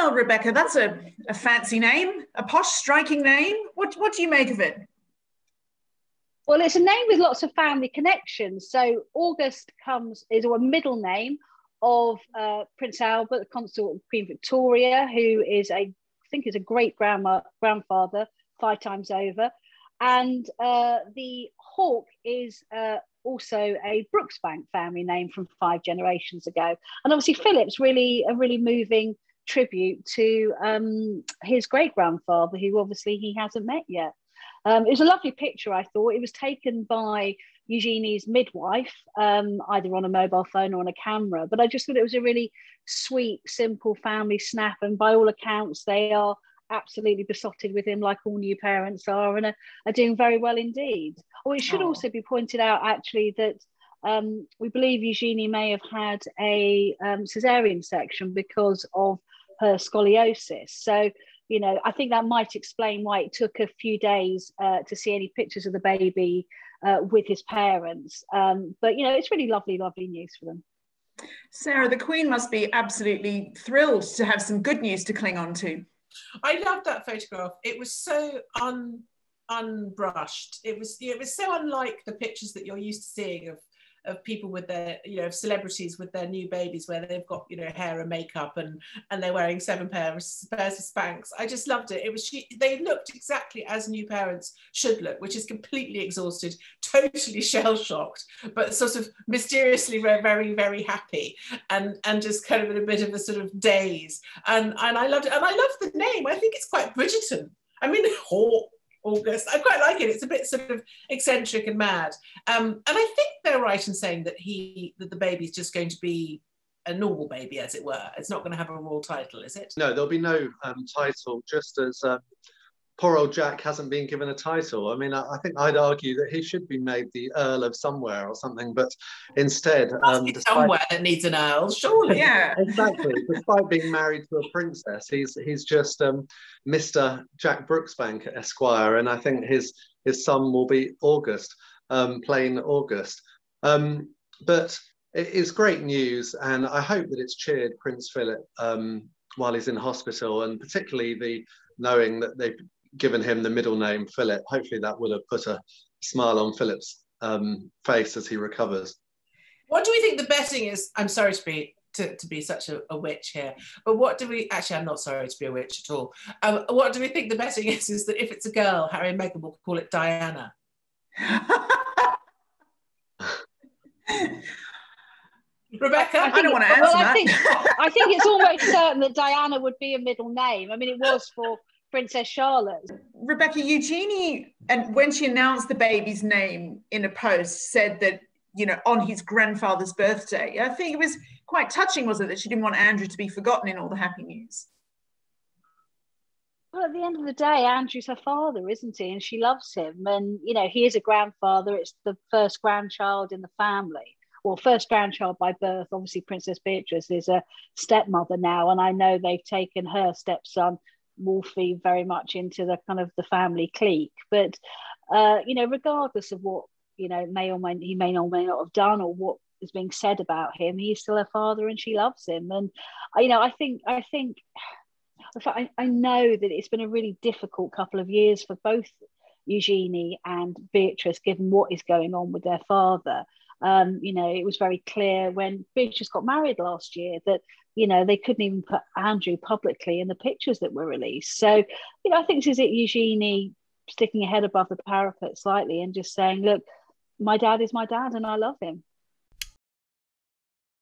Well, Rebecca, that's a fancy name, a posh, striking name. What do you make of it? Well, it's a name with lots of family connections. So August is a middle name of Prince Albert, the consort of Queen Victoria, who is I think is a great grandfather 5 times over. And the Hawke is also a Brooksbank family name from 5 generations ago. And obviously Philip's really a really moving tribute to his great-grandfather, who obviously he hasn't met yet. It was a lovely picture, I thought. It was taken by Eugenie's midwife, either on a mobile phone or on a camera. But I just thought it was a really sweet, simple family snap. And by all accounts, they are absolutely besotted with him, like all new parents are, and are doing very well indeed. Oh, it should also be pointed out, actually, that we believe Eugenie may have had a caesarean section because of her scoliosis. So, you know, I think that might explain why it took a few days to see any pictures of the baby with his parents. But, you know, it's really lovely, lovely news for them. Sarah, the Queen must be absolutely thrilled to have some good news to cling on to. I loved that photograph. It was so unbrushed. It was so unlike the pictures that you're used to seeing of people with their, you know, of celebrities with their new babies, where they've got, you know, hair and makeup and they're wearing 7 pairs of Spanx. I just loved it. They looked exactly as new parents should look, which is completely exhausted, totally shell-shocked, but sort of mysteriously very, very happy, and just kind of in a bit of a sort of daze. And I loved it. And I love the name. I think it's quite Bridgerton. I mean, August. I quite like it. It's a bit sort of eccentric and mad. And I think they're right in saying that the baby's just going to be a normal baby, as it were. It's not going to have a royal title, is it? No, there'll be no title, just as poor old Jack hasn't been given a title. I mean, I think I'd argue that he should be made the Earl of somewhere or something, but instead... somewhere that needs an Earl, surely. Yeah. Exactly. Despite being married to a princess, he's just Mr. Jack Brooksbank Esquire, and I think his son will be August, plain August. But it is great news, and I hope that it's cheered Prince Philip while he's in hospital, and particularly knowing that they've given him the middle name Philip. Hopefully that will have put a smile on Philip's face as he recovers. What do we think the betting is? I'm sorry to be such a witch here, but what do we, actually I'm not sorry to be a witch at all. What do we think the betting is that if it's a girl, Harry and Meghan will call it Diana? Rebecca? I don't want to answer that. I think it's almost certain that Diana would be a middle name. I mean, it was for Princess Charlotte. Rebecca, Eugenie, and when she announced the baby's name in a post, said that, you know, on his grandfather's birthday. I think it was quite touching, wasn't it, that she didn't want Andrew to be forgotten in all the happy news? Well, at the end of the day, Andrew's her father, isn't he? And she loves him. And, you know, he is a grandfather. It's the first grandchild in the family. Well, first grandchild by birth. Obviously, Princess Beatrice is a stepmother now. And I know they've taken her stepson, Wolfie, very much into the kind of the family clique. But, you know, regardless of what, you know, he may or may not have done, or what is being said about him, he's still her father and she loves him. And, you know, I know that it's been a really difficult couple of years for both Eugenie and Beatrice, given what is going on with their father. You know, it was very clear when Beatrice got married last year that, you know, they couldn't even put Andrew publicly in the pictures that were released. So, you know, I think this is it, Eugenie sticking her head above the parapet slightly and just saying, look, my dad is my dad and I love him.